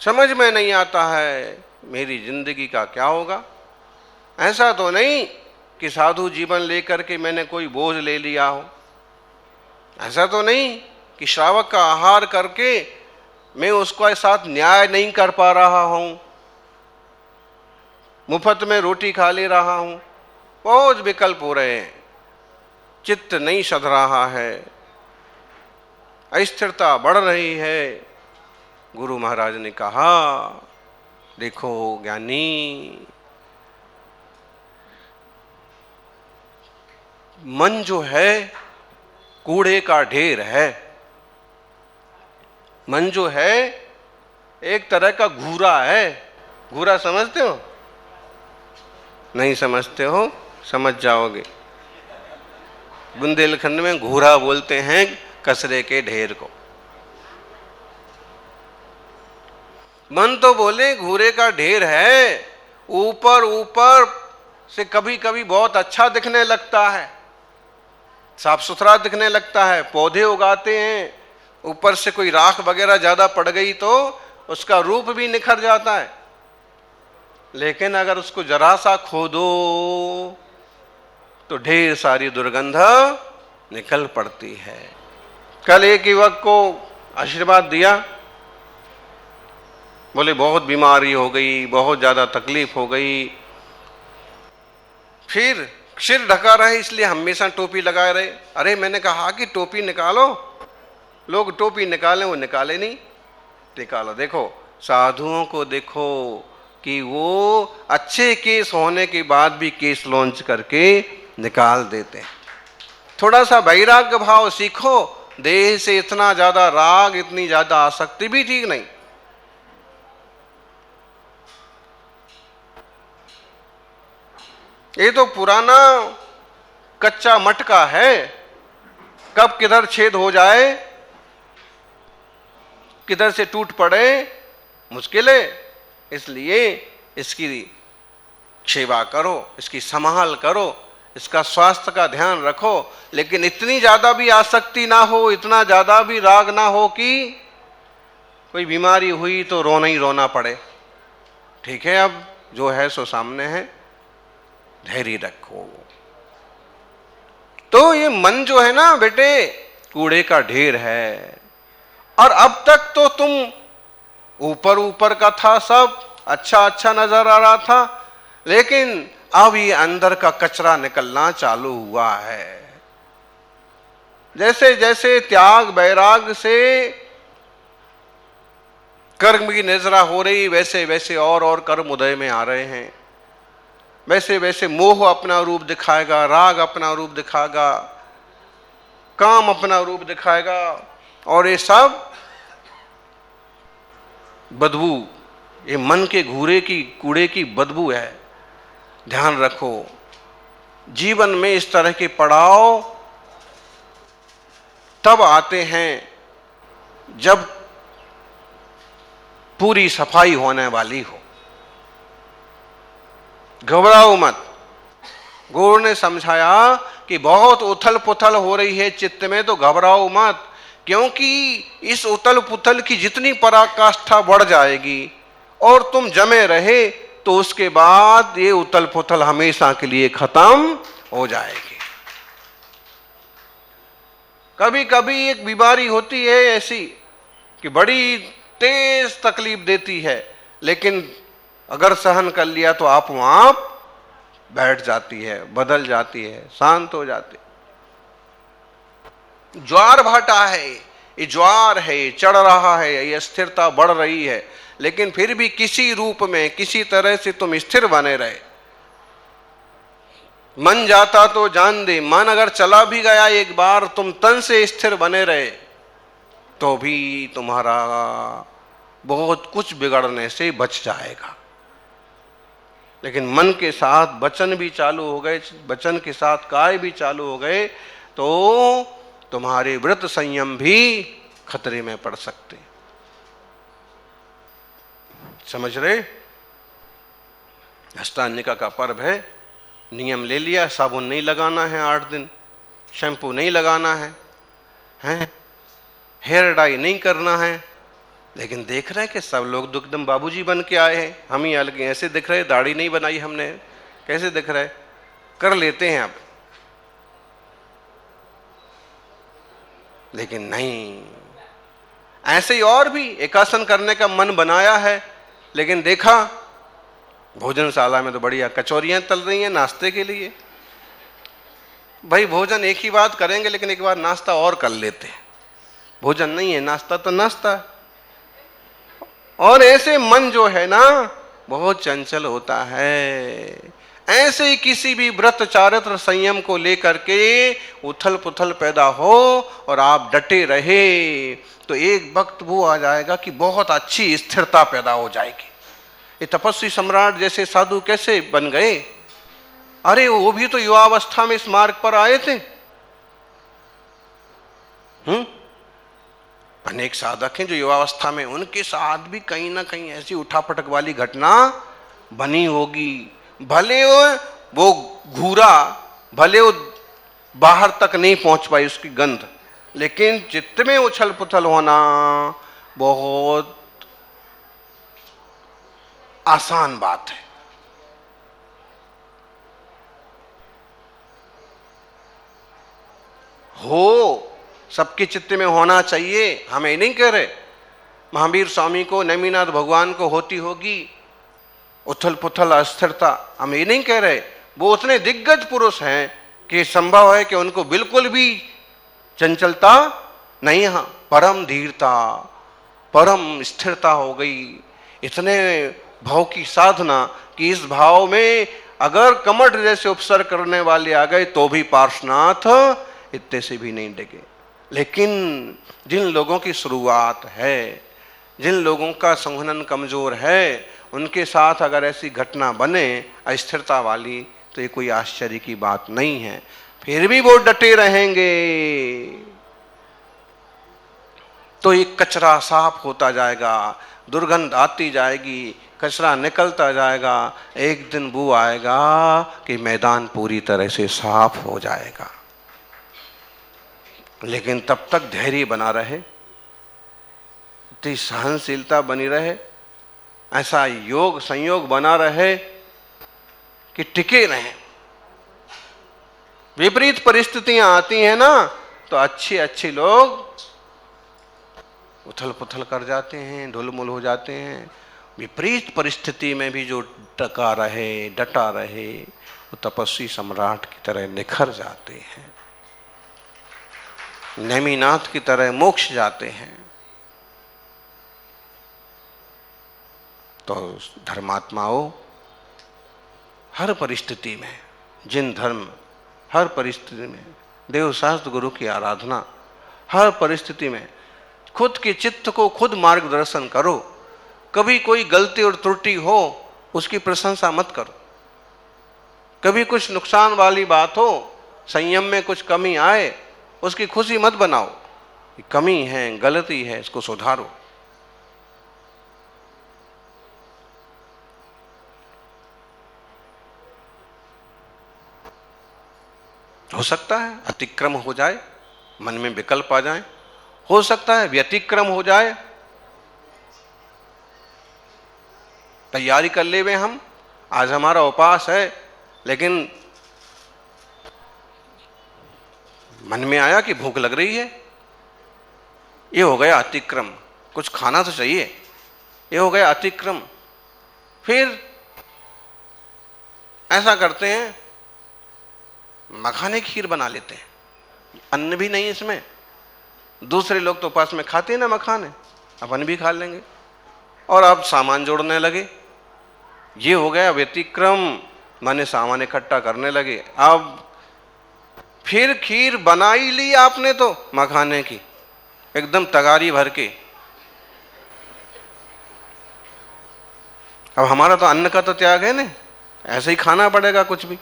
समझ में नहीं आता है मेरी जिंदगी का क्या होगा। ऐसा तो नहीं कि साधु जीवन लेकर के मैंने कोई बोझ ले लिया हो, ऐसा तो नहीं कि श्रावक का आहार करके मैं उसके साथ न्याय नहीं कर पा रहा हूं, मुफ्त में रोटी खा ले रहा हूं। बहुत विकल्प हो रहे हैं, चित्त नहीं सध रहा है, अस्थिरता बढ़ रही है। गुरु महाराज ने कहा, देखो ज्ञानी, मन जो है कूड़े का ढेर है। मन जो है एक तरह का घूरा है। घूरा समझते हो? नहीं समझते हो, समझ जाओगे। बुंदेलखंड में घूरा बोलते हैं कचरे के ढेर को। मन तो बोले घूरे का ढेर है, ऊपर ऊपर से कभी कभी बहुत अच्छा दिखने लगता है, साफ सुथरा दिखने लगता है, पौधे उगाते हैं, ऊपर से कोई राख वगैरह ज्यादा पड़ गई तो उसका रूप भी निखर जाता है। लेकिन अगर उसको जरा सा खोदो तो ढेर सारी दुर्गंध निकल पड़ती है। कल एक युवक को आशीर्वाद दिया, बोले बहुत बीमारी हो गई, बहुत ज्यादा तकलीफ हो गई, फिर सिर ढका रहे इसलिए हमेशा टोपी लगाए रहे। अरे मैंने कहा कि टोपी निकालो, लोग टोपी निकालें, वो निकाले नहीं। निकालो, देखो साधुओं को देखो कि वो अच्छे केस होने के बाद भी केस लॉन्च करके निकाल देते हैं। थोड़ा सा वैराग्य भाव सीखो। देह से इतना ज्यादा राग, इतनी ज्यादा आसक्ति भी ठीक नहीं। ये तो पुराना कच्चा मटका है, कब किधर छेद हो जाए, किधर से टूट पड़े, मुश्किल है। इसलिए इसकी सेवा करो, इसकी संभाल करो, इसका स्वास्थ्य का ध्यान रखो, लेकिन इतनी ज्यादा भी आसक्ति ना हो, इतना ज्यादा भी राग ना हो कि कोई बीमारी हुई तो रोना ही रोना पड़े। ठीक है, अब जो है सो सामने है, धैर्य रखो। तो ये मन जो है ना बेटे, कूड़े का ढेर है। और अब तक तो तुम ऊपर ऊपर का था, सब अच्छा अच्छा नजर आ रहा था, लेकिन अब ये अंदर का कचरा निकलना चालू हुआ है। जैसे जैसे त्याग वैराग से कर्म की निजरा हो रही, वैसे वैसे और कर्म उदय में आ रहे हैं। वैसे वैसे मोह अपना रूप दिखाएगा, राग अपना रूप दिखाएगा, काम अपना रूप दिखाएगा, और ये सब बदबू, ये मन के घूरे की, कूड़े की बदबू है। ध्यान रखो, जीवन में इस तरह के पड़ाव तब आते हैं जब पूरी सफाई होने वाली हो। घबराओ मत। गुरु ने समझाया कि बहुत उथल पुथल हो रही है चित्त में, तो घबराओ मत, क्योंकि इस उथल पुथल की जितनी पराकाष्ठा बढ़ जाएगी और तुम जमे रहे, तो उसके बाद ये उथल पुथल हमेशा के लिए खत्म हो जाएगी। कभी कभी एक बीमारी होती है ऐसी कि बड़ी तेज तकलीफ देती है, लेकिन अगर सहन कर लिया तो आप वहां बैठ जाती है, बदल जाती है, शांत हो जाती है। ज्वार भाटा है, ये ज्वार है, चढ़ रहा है, ये स्थिरता बढ़ रही है, लेकिन फिर भी किसी रूप में, किसी तरह से तुम स्थिर बने रहे। मन जाता तो जान दे, मन अगर चला भी गया एक बार, तुम तन से स्थिर बने रहे तो भी तुम्हारा बहुत कुछ बिगड़ने से बच जाएगा। लेकिन मन के साथ वचन भी चालू हो गए, वचन के साथ काय भी चालू हो गए, तो तुम्हारे व्रत संयम भी खतरे में पड़ सकते। समझ रहे? हस्तान्निका का पर्व है, नियम ले लिया, साबुन नहीं लगाना है 8 दिन, शैम्पू नहीं लगाना है, हैं? हेयर डाई नहीं करना है, लेकिन देख रहे हैं कि सब लोग तो एकदम बाबूजी बन के आए हैं, हम ही अलग ऐसे दिख रहे, दाढ़ी नहीं बनाई हमने, कैसे दिख रहे, कर लेते हैं अब। लेकिन नहीं, ऐसे ही और भी एकासन करने का मन बनाया है, लेकिन देखा भोजनशाला में तो बढ़िया कचौरियां तल रही हैं नाश्ते के लिए। भाई भोजन एक ही बात करेंगे, लेकिन एक बार नाश्ता और कर लेते हैं। भोजन नहीं है, नाश्ता तो नाश्ता है। और ऐसे मन जो है ना बहुत चंचल होता है। ऐसे ही किसी भी व्रत चारित्र संयम को लेकर के उथल पुथल पैदा हो और आप डटे रहे तो एक वक्त वो आ जाएगा कि बहुत अच्छी स्थिरता पैदा हो जाएगी। ये तपस्वी सम्राट जैसे साधु कैसे बन गए? अरे वो भी तो युवावस्था में इस मार्ग पर आए थे। अनेक साधक हैं जो युवावस्था में, उनके साथ भी कहीं ना कहीं ऐसी उठापटक वाली घटना बनी होगी। भले वो घूरा, भले वो बाहर तक नहीं पहुंच पाई उसकी गंध, लेकिन चित्त में उछल पुथल होना बहुत आसान बात है। हो सबके चित्त में होना चाहिए, हम ये नहीं कह रहे। महावीर स्वामी को, नेमिनाथ भगवान को होती होगी उथल पुथल अस्थिरता, हम ये नहीं कह रहे। वो उतने दिग्गज पुरुष हैं कि संभव है कि उनको बिल्कुल भी चंचलता नहीं, हाँ परम धीरता, परम स्थिरता हो गई। इतने भाव की साधना कि इस भाव में अगर कमठ जैसे उपसर्ग करने वाले आ गए तो भी पार्श्वनाथ इतने से भी नहीं डगे। लेकिन जिन लोगों की शुरुआत है, जिन लोगों का संहनन कमजोर है, उनके साथ अगर ऐसी घटना बने अस्थिरता वाली, तो ये कोई आश्चर्य की बात नहीं है। फिर भी वो डटे रहेंगे तो एक कचरा साफ होता जाएगा, दुर्गंध आती जाएगी, कचरा निकलता जाएगा। एक दिन वो आएगा कि मैदान पूरी तरह से साफ हो जाएगा। लेकिन तब तक धैर्य बना रहे, इतनी सहनशीलता बनी रहे, ऐसा योग संयोग बना रहे कि टिके रहें। विपरीत परिस्थितियां आती हैं ना तो अच्छे अच्छे लोग उथल पुथल कर जाते हैं, ढुलमुल हो जाते हैं। विपरीत परिस्थिति में भी जो टका रहे, डटा रहे, वो तपस्वी सम्राट की तरह निखर जाते हैं, नेमिनाथ की तरह मोक्ष जाते हैं। तो धर्मात्माओं, हर परिस्थिति में जिन धर्म, हर परिस्थिति में देव शास्त्र गुरु की आराधना, हर परिस्थिति में खुद के चित्त को खुद मार्गदर्शन करो। कभी कोई गलती और त्रुटि हो उसकी प्रशंसा मत करो। कभी कुछ नुकसान वाली बात हो, संयम में कुछ कमी आए, उसकी खुशी मत बनाओ। कमी है, गलती है, इसको सुधारो। हो सकता है अतिक्रम हो जाए, मन में विकल्प आ जाए, हो सकता है व्यतिक्रम हो जाए। तैयारी कर ले वे हम, आज हमारा उपवास है, लेकिन मन में आया कि भूख लग रही है, ये हो गया अतिक्रम। कुछ खाना तो चाहिए, ये हो गया अतिक्रम। फिर ऐसा करते हैं, मखाने की खीर बना लेते हैं, अन्न भी नहीं इसमें। दूसरे लोग तो उपास में खाते हैं ना मखाने, अपन भी खा लेंगे। और अब सामान जोड़ने लगे, ये हो गया व्यतिक्रम, माने सामान इकट्ठा करने लगे। अब फिर खीर बना ही ली आपने तो मखाने की, एकदम तगारी भर के। अब हमारा तो अन्न का तो त्याग है ना, ऐसे ही खाना पड़ेगा कुछ भी।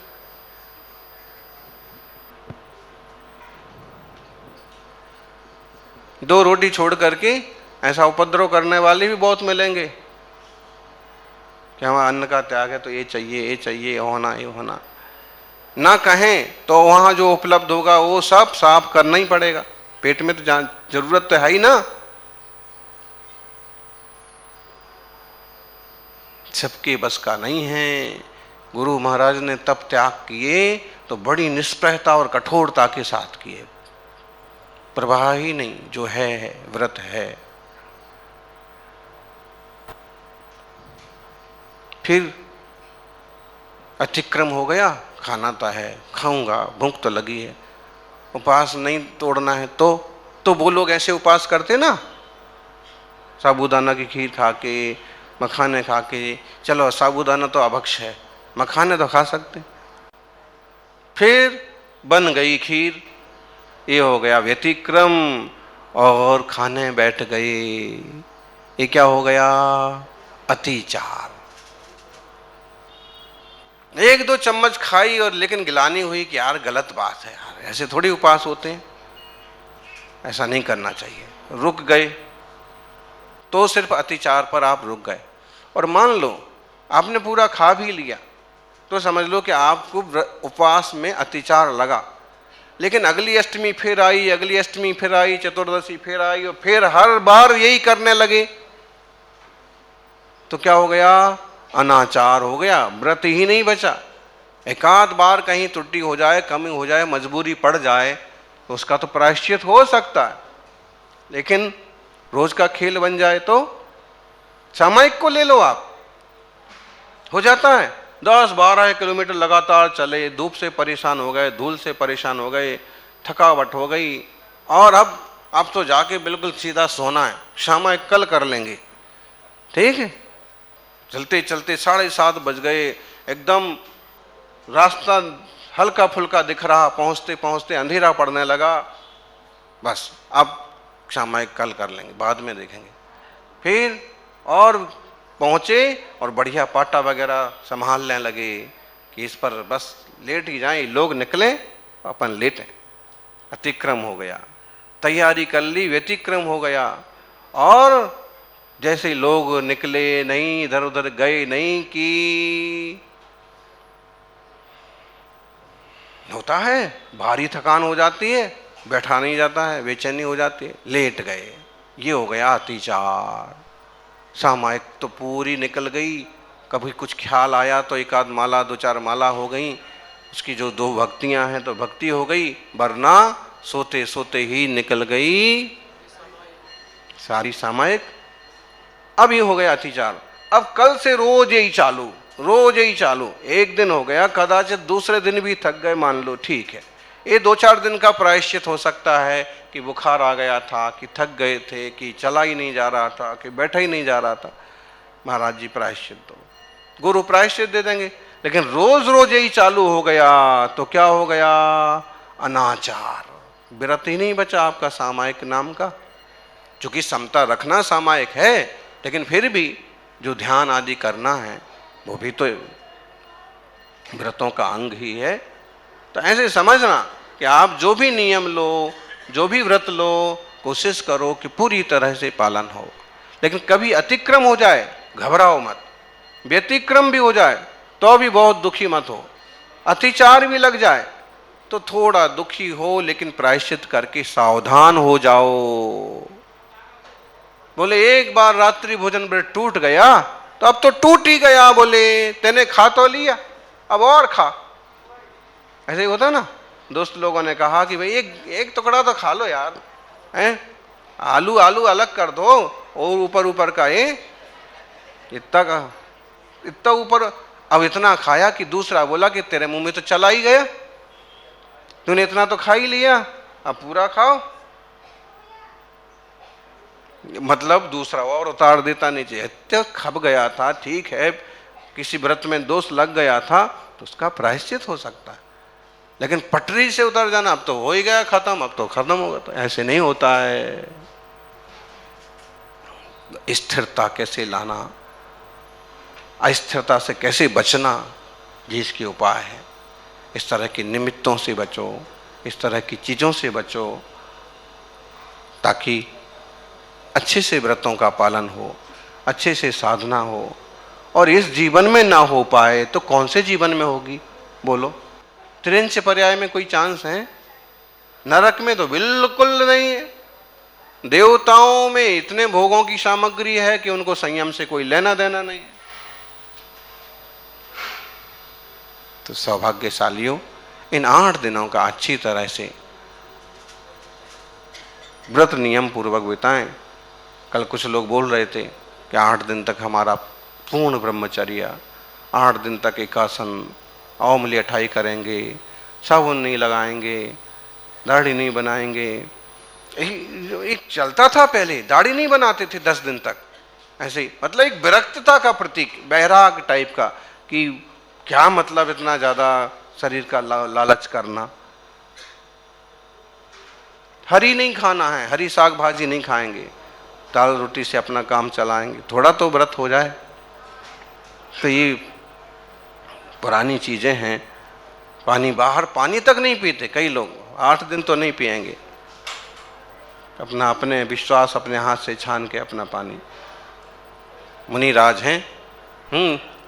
दो रोटी छोड़ करके ऐसा उपद्रव करने वाले भी बहुत मिलेंगे कि हमारा अन्न का त्याग है तो ये चाहिए, ये चाहिए, ये होना, ये होना। ना कहें तो वहां जो उपलब्ध होगा वो सब साफ करना ही पड़ेगा। पेट में तो जरूरत तो है ही ना। सबके बस का नहीं है। गुरु महाराज ने तप त्याग किए तो बड़ी निष्प्रहता और कठोरता के साथ किए। प्रवाह ही नहीं, जो है व्रत है। फिर अतिक्रम हो गया, खाना तो है, खाऊंगा, भूख तो लगी है, उपवास नहीं तोड़ना है तो वो लोग ऐसे उपवास करते ना, साबूदाना की खीर खा के, मखाने खा के, चलो साबूदाना तो अभक्ष है, मखाने तो खा सकते। फिर बन गई खीर, ये हो गया व्यतिक्रम, और खाने बैठ गए, ये क्या हो गया? अतिचार। एक दो चम्मच खाई और लेकिन गिलानी हुई कि यार गलत बात है यार, ऐसे थोड़ी उपवास होते हैं, ऐसा नहीं करना चाहिए। रुक गए तो सिर्फ अतिचार पर आप रुक गए। और मान लो आपने पूरा खा भी लिया तो समझ लो कि आपको उपवास में अतिचार लगा, लेकिन अगली अष्टमी फिर आई, अगली अष्टमी फिर आई, चतुर्दशी फिर आई, और फिर हर बार यही करने लगे, तो क्या हो गया? अनाचार हो गया, व्रत ही नहीं बचा। एकाध बार कहीं त्रुटि हो जाए, कमी हो जाए, मजबूरी पड़ जाए तो उसका तो प्रायश्चित हो सकता है, लेकिन रोज का खेल बन जाए तो सामयिक को ले लो आप, हो जाता है। 10-12 किलोमीटर लगातार चले, धूप से परेशान हो गए, धूल से परेशान हो गए, थकावट हो गई, और अब तो जाके बिल्कुल सीधा सोना है, सामयिक कल कर लेंगे, ठीक है। चलते चलते 7:30 बज गए, एकदम रास्ता हल्का फुल्का दिख रहा, पहुंचते पहुंचते अंधेरा पड़ने लगा, बस अब सामयिक कल कर लेंगे, बाद में देखेंगे। फिर और पहुंचे और बढ़िया पाटा वगैरह संभालने लगे कि इस पर बस लेट ही जाएं, लोग निकलें अपन लेटें। अतिक्रम हो गया, तैयारी कर ली, व्यतिक्रम हो गया, और जैसे लोग निकले नहीं, इधर उधर गए नहीं कि होता है भारी थकान हो जाती है, बैठा नहीं जाता है, बेचैनी हो जाती है, लेट गए, ये हो गया अतिचार। सामयिक तो पूरी निकल गई, कभी कुछ ख्याल आया तो एक आध माला, 2-4 माला हो गई, उसकी जो 2 भक्तियां हैं तो भक्ति हो गई, वरना सोते सोते ही निकल गई सारी सामयिक। अब ये हो गया अतिचार। अब कल से रोज यही चालू, रोज यही चालू। एक दिन हो गया, कदाचित दूसरे दिन भी थक गए, मान लो ठीक है, ये 2-4 दिन का प्रायश्चित हो सकता है कि बुखार आ गया था, कि थक गए थे, कि चला ही नहीं जा रहा था, कि बैठा ही नहीं जा रहा था, महाराज जी प्रायश्चित दो, गुरु प्रायश्चित दे देंगे। लेकिन रोज रोज यही चालू हो गया तो क्या हो गया? अनाचार। व्रत ही नहीं बचा आपका सामयिक नाम का। चूंकि समता रखना सामयिक है, लेकिन फिर भी जो ध्यान आदि करना है वो भी तो व्रतों का अंग ही है। तो ऐसे समझना कि आप जो भी नियम लो, जो भी व्रत लो, कोशिश करो कि पूरी तरह से पालन हो। लेकिन कभी अतिक्रम हो जाए, घबराओ मत। व्यतिक्रम भी हो जाए तो भी बहुत दुखी मत हो। अतिचार भी लग जाए तो थोड़ा दुखी हो, लेकिन प्रायश्चित करके सावधान हो जाओ। बोले एक बार रात्रि भोजन व्रत टूट गया तो अब तो टूट ही गया, बोले तेने खा तो लिया, अब और खा। ऐसे ही होता ना। दोस्त लोगों ने कहा कि भाई एक टुकड़ा तो खा लो यार, हैं, आलू अलग कर दो, और ऊपर ऊपर का ये इतना ऊपर। अब इतना खाया कि दूसरा बोला कि तेरे मुंह में तो चला ही गया, तूने इतना तो खा ही लिया, अब पूरा खाओ। मतलब दूसरा और उतार देता नीचे। इतना खप गया था, ठीक है, किसी व्रत में दोष लग गया था तो उसका प्रायश्चित हो सकता है, लेकिन पटरी से उतर जाना, अब तो हो ही गया खत्म, अब तो खत्म होगा, तो ऐसे नहीं होता है। स्थिरता कैसे लाना, अस्थिरता से कैसे बचना, ये इसके उपाय है। इस तरह के निमित्तों से बचो, इस तरह की चीज़ों से बचो, ताकि अच्छे से व्रतों का पालन हो, अच्छे से साधना हो। और इस जीवन में ना हो पाए तो कौन से जीवन में होगी बोलो? त्रिंश पर्याय में कोई चांस है? नरक में तो बिल्कुल नहीं है। देवताओं में इतने भोगों की सामग्री है कि उनको संयम से कोई लेना देना नहीं है। तो सौभाग्यशालियों, इन 8 दिनों का अच्छी तरह से व्रत नियम पूर्वक बिताएं। कल कुछ लोग बोल रहे थे कि 8 दिन तक हमारा पूर्ण ब्रह्मचर्य, 8 दिन तक एकासन, औमली अठाई करेंगे, साबुन नहीं लगाएंगे, दाढ़ी नहीं बनाएंगे। एक चलता था पहले, दाढ़ी नहीं बनाते थे 10 दिन तक, ऐसे ही, मतलब एक विरक्तता का प्रतीक, बैराग टाइप का, कि क्या मतलब इतना ज्यादा शरीर का लालच करना। हरी नहीं खाना है, हरी साग भाजी नहीं खाएंगे, दाल रोटी से अपना काम चलाएंगे, थोड़ा तो व्रत हो जाए। तो ये पुरानी चीजें हैं। पानी, बाहर पानी तक नहीं पीते कई लोग, 8 दिन तो नहीं पिएंगे, अपना अपने विश्वास अपने हाथ से छान के अपना पानी। मुनिराज हैं,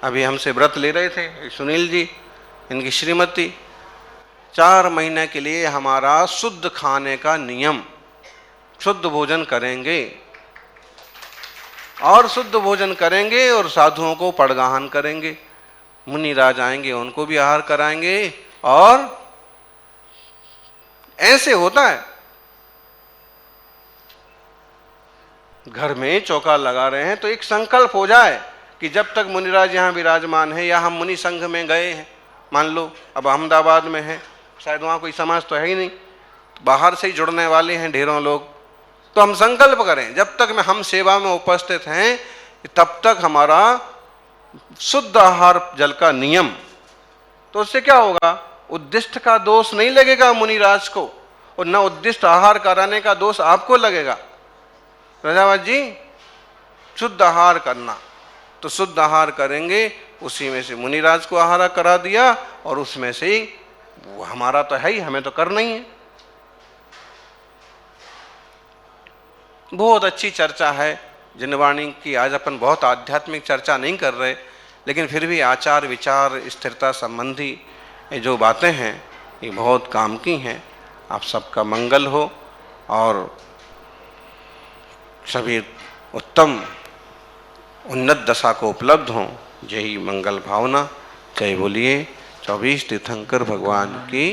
अभी हमसे व्रत ले रहे थे सुनील जी, इनकी श्रीमती, 4 महीने के लिए हमारा शुद्ध खाने का नियम, शुद्ध भोजन करेंगे और शुद्ध भोजन करेंगे और साधुओं को पड़गाहन करेंगे। मुनिराज आएंगे, उनको भी आहार कराएंगे, और ऐसे होता है। घर में चौका लगा रहे हैं तो एक संकल्प हो जाए कि जब तक मुनिराज यहाँ विराजमान है, या हम मुनि संघ में गए हैं, मान लो अब अहमदाबाद में है, शायद वहाँ कोई समाज तो है ही नहीं, बाहर से ही जुड़ने वाले हैं ढेरों लोग, तो हम संकल्प करें जब तक हम सेवा में उपस्थित हैं तब तक हमारा शुद्ध आहार जल का नियम। तो उससे क्या होगा, उद्दिष्ट का दोष नहीं लगेगा मुनिराज को, और न उद्दिष्ट आहार कराने का दोष आपको लगेगा। प्रजापति जी, शुद्ध आहार करना, तो शुद्ध आहार करेंगे, उसी में से मुनिराज को आहार करा दिया, और उसमें से ही वो हमारा तो है ही, हमें तो करना ही है। बहुत अच्छी चर्चा है जिनवाणी की। आज अपन बहुत आध्यात्मिक चर्चा नहीं कर रहे, लेकिन फिर भी आचार विचार स्थिरता संबंधी ये जो बातें हैं ये बहुत काम की हैं। आप सबका मंगल हो और सभी उत्तम उन्नत दशा को उपलब्ध हों, यही मंगल भावना। जय बोलिए 24 तीर्थंकर भगवान की।